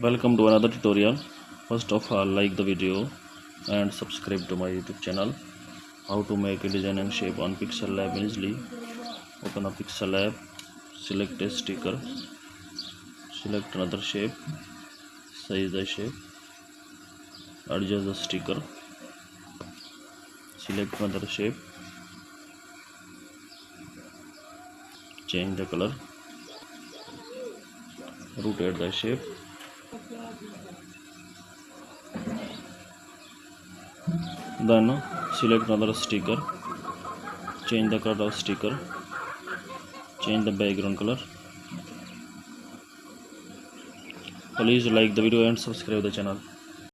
Welcome to another tutorial. First of all, like the video and subscribe to my YouTube channel. How to make a design and shape on Pixel Lab easily. Open a Pixel Lab, select a sticker, select another shape, size the shape, adjust the sticker, select another shape, change the color, rotate the shape, then select another sticker, change the color of sticker, change the background color. Please like the video and subscribe the channel.